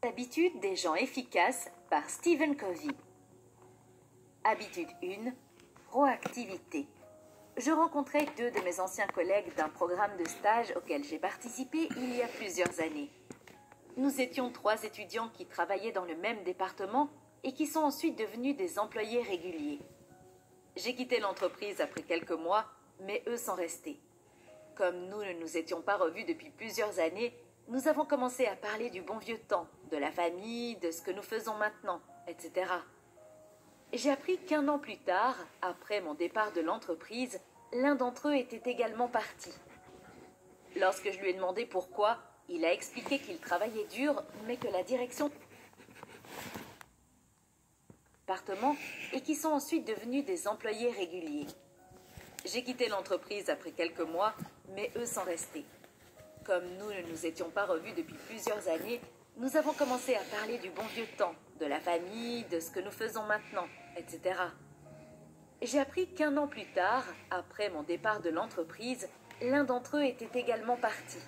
Habitudes des gens efficaces par Stephen Covey. Habitude 1. Proactivité. Je rencontrais deux de mes anciens collègues d'un programme de stage auquel j'ai participé il y a plusieurs années. Nous étions trois étudiants qui travaillaient dans le même département et qui sont ensuite devenus des employés réguliers. J'ai quitté l'entreprise après quelques mois, mais eux sont restés. Comme nous ne nous étions pas revus depuis plusieurs années, nous avons commencé à parler du bon vieux temps, de la famille, de ce que nous faisons maintenant, etc. J'ai appris qu'1 an plus tard, après mon départ de l'entreprise, l'un d'entre eux était également parti. Lorsque je lui ai demandé pourquoi, il a expliqué qu'il travaillait dur, mais que la direction département et qui sont ensuite devenus des employés réguliers. J'ai quitté l'entreprise après quelques mois, mais eux sont restés. Comme nous ne nous étions pas revus depuis plusieurs années, nous avons commencé à parler du bon vieux temps, de la famille, de ce que nous faisons maintenant, etc. J'ai appris qu'1 an plus tard, après mon départ de l'entreprise, l'un d'entre eux était également parti.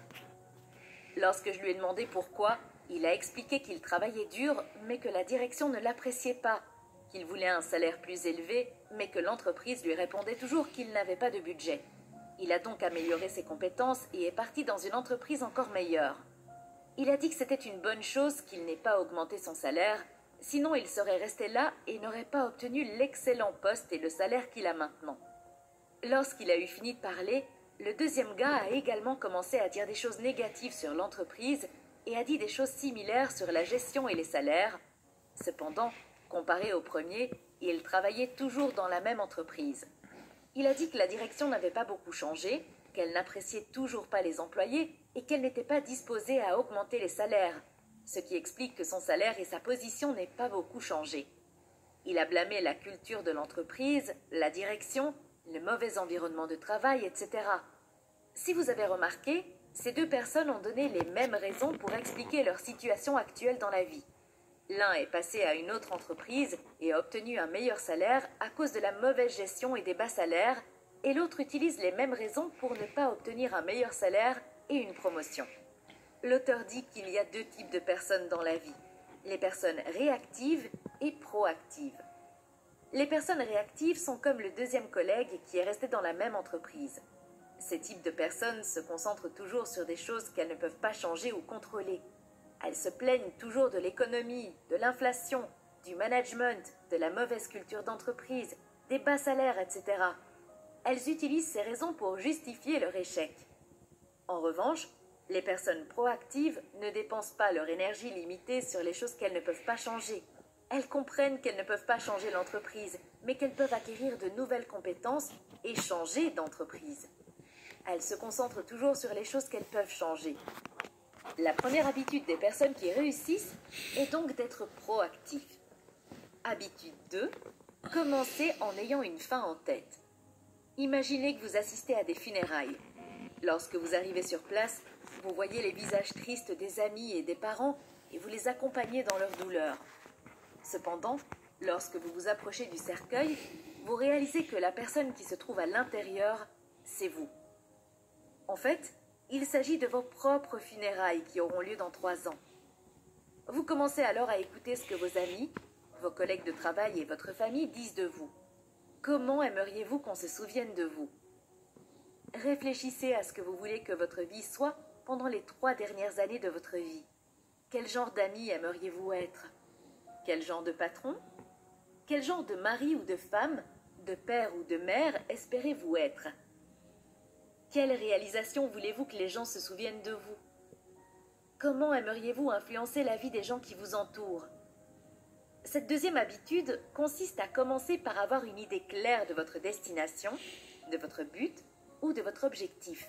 Lorsque je lui ai demandé pourquoi, il a expliqué qu'il travaillait dur, mais que la direction ne l'appréciait pas, qu'il voulait un salaire plus élevé, mais que l'entreprise lui répondait toujours qu'il n'avait pas de budget. Il a donc amélioré ses compétences et est parti dans une entreprise encore meilleure. Il a dit que c'était une bonne chose qu'il n'ait pas augmenté son salaire, sinon il serait resté là et n'aurait pas obtenu l'excellent poste et le salaire qu'il a maintenant. Lorsqu'il a eu fini de parler, le deuxième gars a également commencé à dire des choses négatives sur l'entreprise et a dit des choses similaires sur la gestion et les salaires. Cependant, comparé au premier, il travaillait toujours dans la même entreprise. Il a dit que la direction n'avait pas beaucoup changé, qu'elle n'appréciait toujours pas les employés et qu'elle n'était pas disposée à augmenter les salaires, ce qui explique que son salaire et sa position n'aient pas beaucoup changé. Il a blâmé la culture de l'entreprise, la direction, le mauvais environnement de travail, etc. Si vous avez remarqué, ces deux personnes ont donné les mêmes raisons pour expliquer leur situation actuelle dans la vie. L'un est passé à une autre entreprise et a obtenu un meilleur salaire à cause de la mauvaise gestion et des bas salaires, et l'autre utilise les mêmes raisons pour ne pas obtenir un meilleur salaire et une promotion. L'auteur dit qu'il y a deux types de personnes dans la vie, les personnes réactives et proactives. Les personnes réactives sont comme le deuxième collègue qui est resté dans la même entreprise. Ces types de personnes se concentrent toujours sur des choses qu'elles ne peuvent pas changer ou contrôler. Elles se plaignent toujours de l'économie, de l'inflation, du management, de la mauvaise culture d'entreprise, des bas salaires, etc. Elles utilisent ces raisons pour justifier leur échec. En revanche, les personnes proactives ne dépensent pas leur énergie limitée sur les choses qu'elles ne peuvent pas changer. Elles comprennent qu'elles ne peuvent pas changer l'entreprise, mais qu'elles peuvent acquérir de nouvelles compétences et changer d'entreprise. Elles se concentrent toujours sur les choses qu'elles peuvent changer. La première habitude des personnes qui réussissent est donc d'être proactif. Habitude 2. Commencez en ayant une fin en tête. Imaginez que vous assistez à des funérailles. Lorsque vous arrivez sur place, vous voyez les visages tristes des amis et des parents et vous les accompagnez dans leur douleur. Cependant, lorsque vous vous approchez du cercueil, vous réalisez que la personne qui se trouve à l'intérieur, c'est vous. En fait, il s'agit de vos propres funérailles qui auront lieu dans 3 ans. Vous commencez alors à écouter ce que vos amis, vos collègues de travail et votre famille disent de vous. Comment aimeriez-vous qu'on se souvienne de vous? Réfléchissez à ce que vous voulez que votre vie soit pendant les 3 dernières années de votre vie. Quel genre d'amis aimeriez-vous être? Quel genre de patron? Quel genre de mari ou de femme, de père ou de mère espérez-vous être? Quelle réalisation voulez-vous que les gens se souviennent de vous? Comment aimeriez-vous influencer la vie des gens qui vous entourent? Cette deuxième habitude consiste à commencer par avoir une idée claire de votre destination, de votre but ou de votre objectif.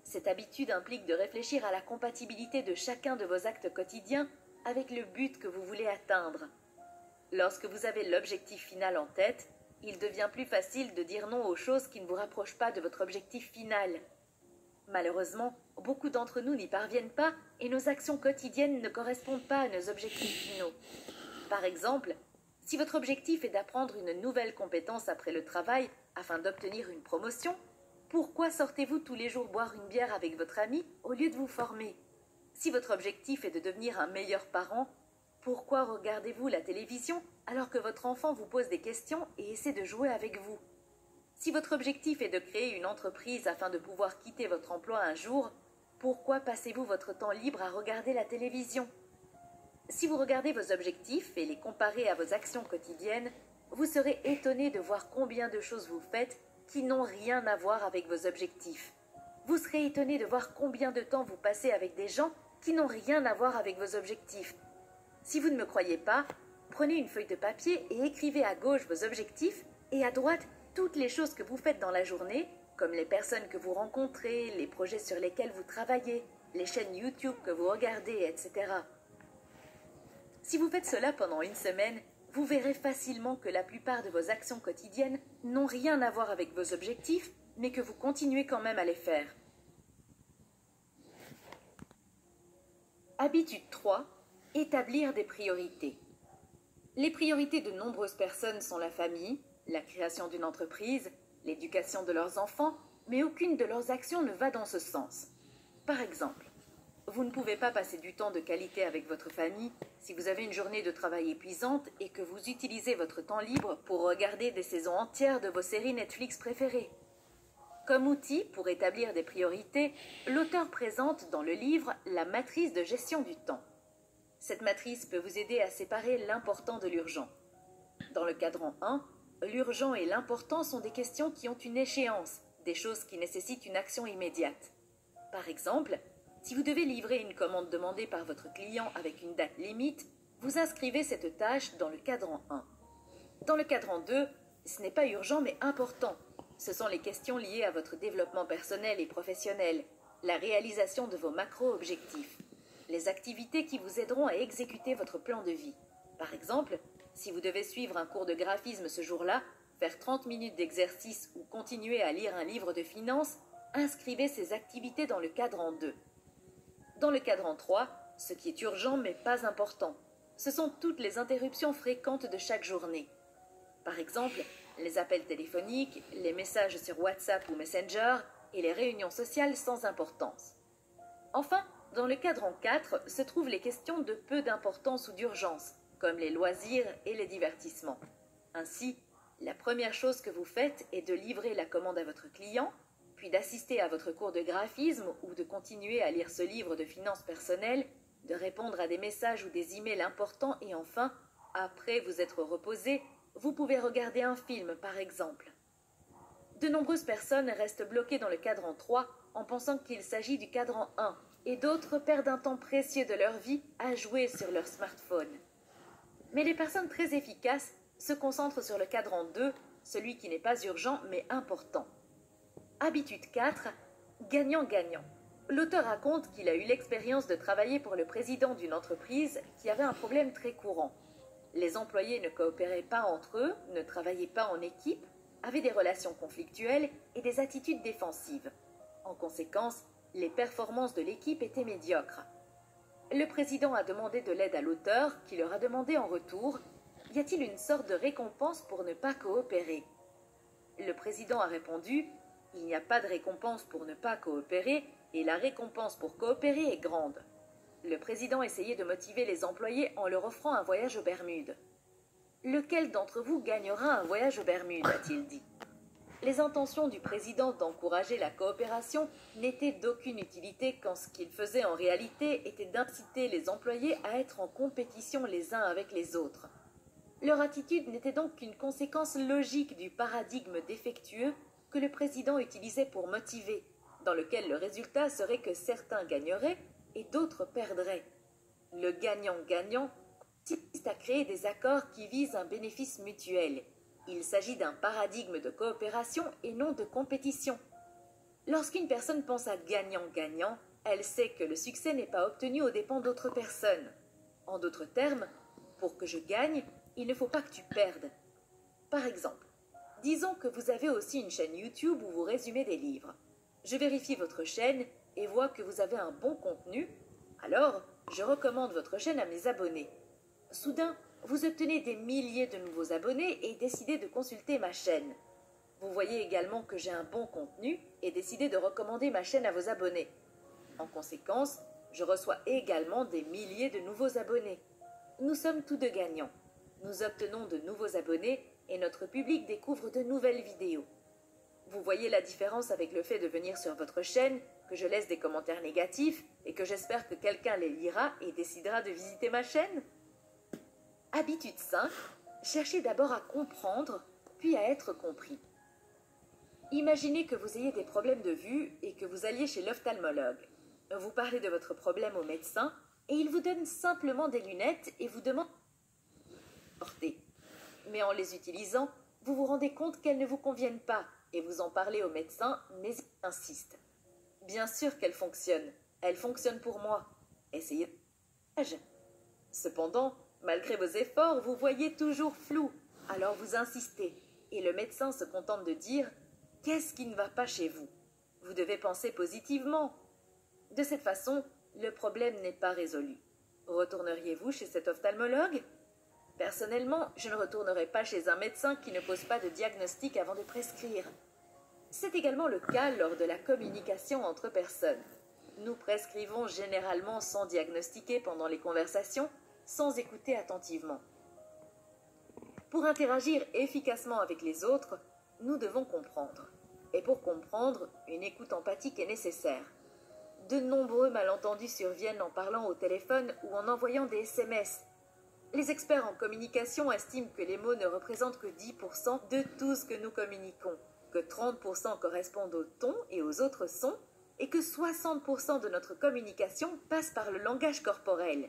Cette habitude implique de réfléchir à la compatibilité de chacun de vos actes quotidiens avec le but que vous voulez atteindre. Lorsque vous avez l'objectif final en tête, il devient plus facile de dire non aux choses qui ne vous rapprochent pas de votre objectif final. Malheureusement, beaucoup d'entre nous n'y parviennent pas et nos actions quotidiennes ne correspondent pas à nos objectifs finaux. Par exemple, si votre objectif est d'apprendre une nouvelle compétence après le travail afin d'obtenir une promotion, pourquoi sortez-vous tous les jours boire une bière avec votre ami au lieu de vous former? Si votre objectif est de devenir un meilleur parent, pourquoi regardez-vous la télévision alors que votre enfant vous pose des questions et essaie de jouer avec vous? Si votre objectif est de créer une entreprise afin de pouvoir quitter votre emploi un jour, pourquoi passez-vous votre temps libre à regarder la télévision? Si vous regardez vos objectifs et les comparez à vos actions quotidiennes, vous serez étonné de voir combien de choses vous faites qui n'ont rien à voir avec vos objectifs. Vous serez étonné de voir combien de temps vous passez avec des gens qui n'ont rien à voir avec vos objectifs. Si vous ne me croyez pas, prenez une feuille de papier et écrivez à gauche vos objectifs et à droite toutes les choses que vous faites dans la journée, comme les personnes que vous rencontrez, les projets sur lesquels vous travaillez, les chaînes YouTube que vous regardez, etc. Si vous faites cela pendant une semaine, vous verrez facilement que la plupart de vos actions quotidiennes n'ont rien à voir avec vos objectifs, mais que vous continuez quand même à les faire. Habitude 3. Établir des priorités. Les priorités de nombreuses personnes sont la famille, la création d'une entreprise, l'éducation de leurs enfants, mais aucune de leurs actions ne va dans ce sens. Par exemple, vous ne pouvez pas passer du temps de qualité avec votre famille si vous avez une journée de travail épuisante et que vous utilisez votre temps libre pour regarder des saisons entières de vos séries Netflix préférées. Comme outil pour établir des priorités, l'auteur présente dans le livre la matrice de gestion du temps. Cette matrice peut vous aider à séparer l'important de l'urgent. Dans le cadran 1, l'urgent et l'important sont des questions qui ont une échéance, des choses qui nécessitent une action immédiate. Par exemple, si vous devez livrer une commande demandée par votre client avec une date limite, vous inscrivez cette tâche dans le cadran 1. Dans le cadran 2, ce n'est pas urgent mais important. Ce sont les questions liées à votre développement personnel et professionnel, la réalisation de vos macro-objectifs, les activités qui vous aideront à exécuter votre plan de vie. Par exemple, si vous devez suivre un cours de graphisme ce jour-là, faire 30 minutes d'exercice ou continuer à lire un livre de finance, inscrivez ces activités dans le cadran 2. Dans le cadran 3, ce qui est urgent mais pas important, ce sont toutes les interruptions fréquentes de chaque journée. Par exemple, les appels téléphoniques, les messages sur WhatsApp ou Messenger et les réunions sociales sans importance. Enfin, dans le cadran 4 se trouvent les questions de peu d'importance ou d'urgence, comme les loisirs et les divertissements. Ainsi, la première chose que vous faites est de livrer la commande à votre client, puis d'assister à votre cours de graphisme ou de continuer à lire ce livre de finances personnelles, de répondre à des messages ou des emails importants et enfin, après vous être reposé, vous pouvez regarder un film par exemple. De nombreuses personnes restent bloquées dans le cadran 3 en pensant qu'il s'agit du cadran 1 et d'autres perdent un temps précieux de leur vie à jouer sur leur smartphone. Mais les personnes très efficaces se concentrent sur le cadran 2, celui qui n'est pas urgent mais important. Habitude 4. Gagnant-gagnant. L'auteur raconte qu'il a eu l'expérience de travailler pour le président d'une entreprise qui avait un problème très courant. Les employés ne coopéraient pas entre eux, ne travaillaient pas en équipe, avaient des relations conflictuelles et des attitudes défensives. En conséquence, les performances de l'équipe étaient médiocres. Le président a demandé de l'aide à l'auteur, qui leur a demandé en retour « Y a-t-il une sorte de récompense pour ne pas coopérer ?» Le président a répondu « Il n'y a pas de récompense pour ne pas coopérer et la récompense pour coopérer est grande. » Le président essayait de motiver les employés en leur offrant un voyage aux Bermudes. « Lequel d'entre vous gagnera un voyage aux Bermudes ?» a-t-il dit. Les intentions du président d'encourager la coopération n'étaient d'aucune utilité quand ce qu'il faisait en réalité était d'inciter les employés à être en compétition les uns avec les autres. Leur attitude n'était donc qu'une conséquence logique du paradigme défectueux que le président utilisait pour motiver, dans lequel le résultat serait que certains gagneraient et d'autres perdraient. Le gagnant-gagnant consiste à créer des accords qui visent un bénéfice mutuel. Il s'agit d'un paradigme de coopération et non de compétition. Lorsqu'une personne pense à gagnant-gagnant, elle sait que le succès n'est pas obtenu aux dépens d'autres personnes. En d'autres termes, pour que je gagne, il ne faut pas que tu perdes. Par exemple, disons que vous avez aussi une chaîne YouTube où vous résumez des livres. Je vérifie votre chaîne et vois que vous avez un bon contenu, alors je recommande votre chaîne à mes abonnés. Soudain, vous obtenez des milliers de nouveaux abonnés et décidez de consulter ma chaîne. Vous voyez également que j'ai un bon contenu et décidez de recommander ma chaîne à vos abonnés. En conséquence, Je reçois également des milliers de nouveaux abonnés. Nous sommes tous deux gagnants. Nous obtenons de nouveaux abonnés et notre public découvre de nouvelles vidéos. Vous voyez la différence avec le fait de venir sur votre chaîne, que je laisse des commentaires négatifs et que j'espère que quelqu'un les lira et décidera de visiter ma chaîne? Habitude 5. Cherchez d'abord à comprendre, puis à être compris. Imaginez que vous ayez des problèmes de vue et que vous alliez chez l'ophtalmologue. Vous parlez de votre problème au médecin et il vous donne simplement des lunettes et vous demande de porter. Mais en les utilisant, vous vous rendez compte qu'elles ne vous conviennent pas et vous en parlez au médecin, mais il insiste. Bien sûr qu'elles fonctionnent. Elles fonctionnent pour moi. Essayez. Cependant, malgré vos efforts, vous voyez toujours flou. Alors vous insistez. Et le médecin se contente de dire « Qu'est-ce qui ne va pas chez vous ?» Vous devez penser positivement. De cette façon, le problème n'est pas résolu. Retourneriez-vous chez cet ophtalmologue? Personnellement, je ne retournerai pas chez un médecin qui ne pose pas de diagnostic avant de prescrire. C'est également le cas lors de la communication entre personnes. Nous prescrivons généralement sans diagnostiquer pendant les conversations, sans écouter attentivement. Pour interagir efficacement avec les autres, nous devons comprendre. Et pour comprendre, une écoute empathique est nécessaire. De nombreux malentendus surviennent en parlant au téléphone ou en envoyant des SMS. Les experts en communication estiment que les mots ne représentent que 10% de tout ce que nous communiquons, que 30% correspondent au ton et aux autres sons, et que 60% de notre communication passe par le langage corporel.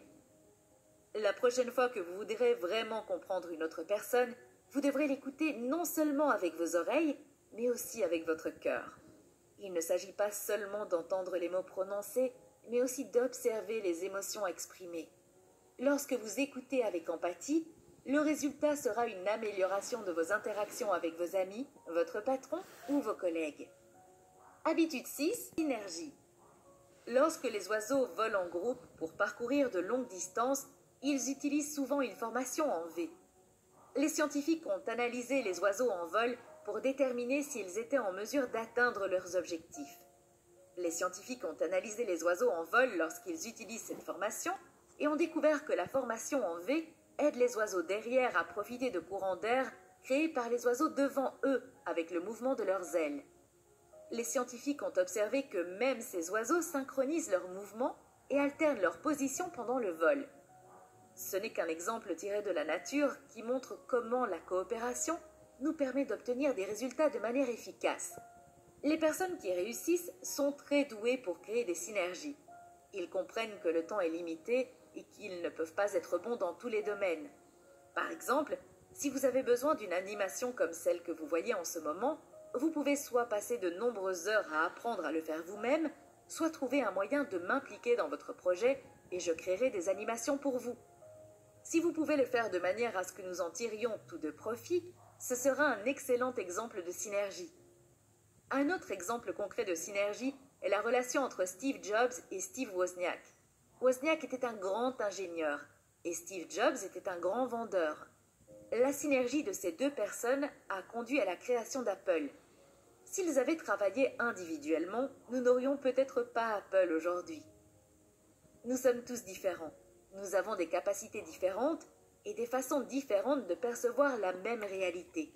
La prochaine fois que vous voudrez vraiment comprendre une autre personne, vous devrez l'écouter non seulement avec vos oreilles, mais aussi avec votre cœur. Il ne s'agit pas seulement d'entendre les mots prononcés, mais aussi d'observer les émotions exprimées. Lorsque vous écoutez avec empathie, le résultat sera une amélioration de vos interactions avec vos amis, votre patron ou vos collègues. Habitude 6. Synergie. Lorsque les oiseaux volent en groupe pour parcourir de longues distances, ils utilisent souvent une formation en V. Les scientifiques ont analysé les oiseaux en vol pour déterminer s'ils étaient en mesure d'atteindre leurs objectifs. Les scientifiques ont analysé les oiseaux en vol lorsqu'ils utilisent cette formation et ont découvert que la formation en V aide les oiseaux derrière à profiter de courants d'air créés par les oiseaux devant eux avec le mouvement de leurs ailes. Les scientifiques ont observé que même ces oiseaux synchronisent leurs mouvements et alternent leur position pendant le vol. Ce n'est qu'un exemple tiré de la nature qui montre comment la coopération nous permet d'obtenir des résultats de manière efficace. Les personnes qui réussissent sont très douées pour créer des synergies. Ils comprennent que le temps est limité et qu'ils ne peuvent pas être bons dans tous les domaines. Par exemple, si vous avez besoin d'une animation comme celle que vous voyez en ce moment, vous pouvez soit passer de nombreuses heures à apprendre à le faire vous-même, soit trouver un moyen de m'impliquer dans votre projet et je créerai des animations pour vous. Si vous pouvez le faire de manière à ce que nous en tirions tous deux profit, ce sera un excellent exemple de synergie. Un autre exemple concret de synergie est la relation entre Steve Jobs et Steve Wozniak. Wozniak était un grand ingénieur et Steve Jobs était un grand vendeur. La synergie de ces deux personnes a conduit à la création d'Apple. S'ils avaient travaillé individuellement, nous n'aurions peut-être pas Apple aujourd'hui. Nous sommes tous différents. Nous avons des capacités différentes et des façons différentes de percevoir la même réalité.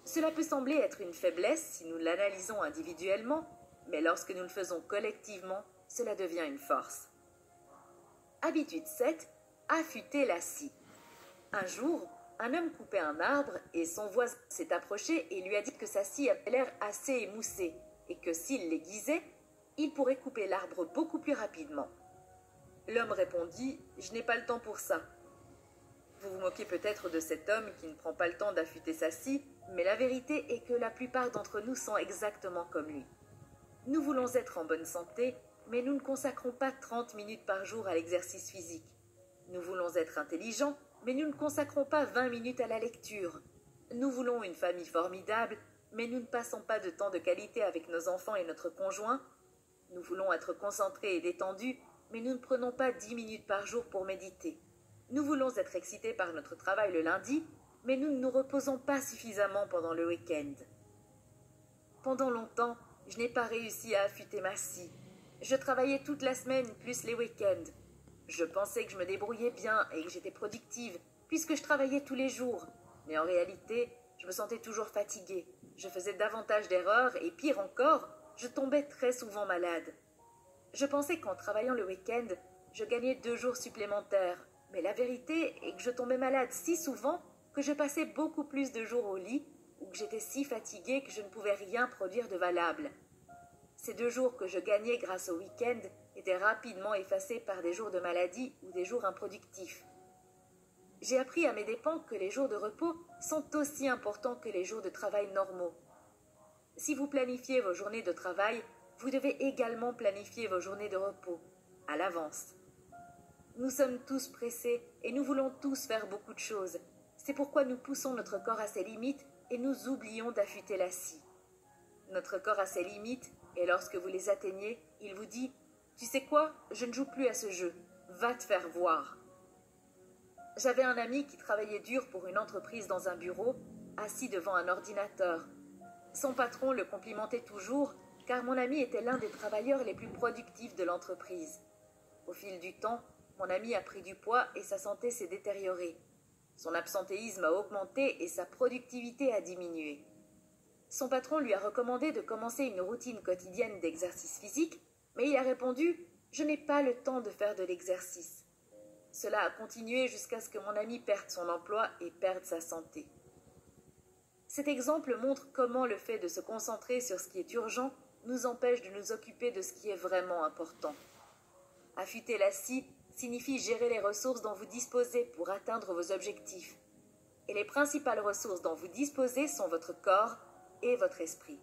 Cela peut sembler être une faiblesse si nous l'analysons individuellement, mais lorsque nous le faisons collectivement, cela devient une force. Habitude 7. Affûter la scie. Un jour, un homme coupait un arbre et son voisin s'est approché et lui a dit que sa scie avait l'air assez émoussée et que s'il l'aiguisait, il pourrait couper l'arbre beaucoup plus rapidement. L'homme répondit « Je n'ai pas le temps pour ça ». Vous vous moquez peut-être de cet homme qui ne prend pas le temps d'affûter sa scie, mais la vérité est que la plupart d'entre nous sont exactement comme lui. Nous voulons être en bonne santé, mais nous ne consacrons pas 30 minutes par jour à l'exercice physique. Nous voulons être intelligents, mais nous ne consacrons pas 20 minutes à la lecture. Nous voulons une famille formidable, mais nous ne passons pas de temps de qualité avec nos enfants et notre conjoint. Nous voulons être concentrés et détendus, mais nous ne prenons pas 10 minutes par jour pour méditer. Nous voulons être excités par notre travail le lundi, mais nous ne nous reposons pas suffisamment pendant le week-end. Pendant longtemps, je n'ai pas réussi à affûter ma scie. Je travaillais toute la semaine plus les week-ends. Je pensais que je me débrouillais bien et que j'étais productive, puisque je travaillais tous les jours. Mais en réalité, je me sentais toujours fatiguée. Je faisais davantage d'erreurs et pire encore, je tombais très souvent malade. Je pensais qu'en travaillant le week-end, je gagnais 2 jours supplémentaires. Mais la vérité est que je tombais malade si souvent que je passais beaucoup plus de jours au lit ou que j'étais si fatiguée que je ne pouvais rien produire de valable. Ces 2 jours que je gagnais grâce au week-end étaient rapidement effacés par des jours de maladie ou des jours improductifs. J'ai appris à mes dépens que les jours de repos sont aussi importants que les jours de travail normaux. Si vous planifiez vos journées de travail, vous devez également planifier vos journées de repos, à l'avance. Nous sommes tous pressés et nous voulons tous faire beaucoup de choses. C'est pourquoi nous poussons notre corps à ses limites et nous oublions d'affûter la scie. Notre corps a ses limites et lorsque vous les atteignez, il vous dit « Tu sais quoi, je ne joue plus à ce jeu, va te faire voir ». J'avais un ami qui travaillait dur pour une entreprise dans un bureau, assis devant un ordinateur. Son patron le complimentait toujours, car mon ami était l'un des travailleurs les plus productifs de l'entreprise. Au fil du temps, mon ami a pris du poids et sa santé s'est détériorée. Son absentéisme a augmenté et sa productivité a diminué. Son patron lui a recommandé de commencer une routine quotidienne d'exercice physique, mais il a répondu « Je n'ai pas le temps de faire de l'exercice ». Cela a continué jusqu'à ce que mon ami perde son emploi et perde sa santé. Cet exemple montre comment le fait de se concentrer sur ce qui est urgent nous empêche de nous occuper de ce qui est vraiment important. Affûter la scie signifie gérer les ressources dont vous disposez pour atteindre vos objectifs. Et les principales ressources dont vous disposez sont votre corps et votre esprit.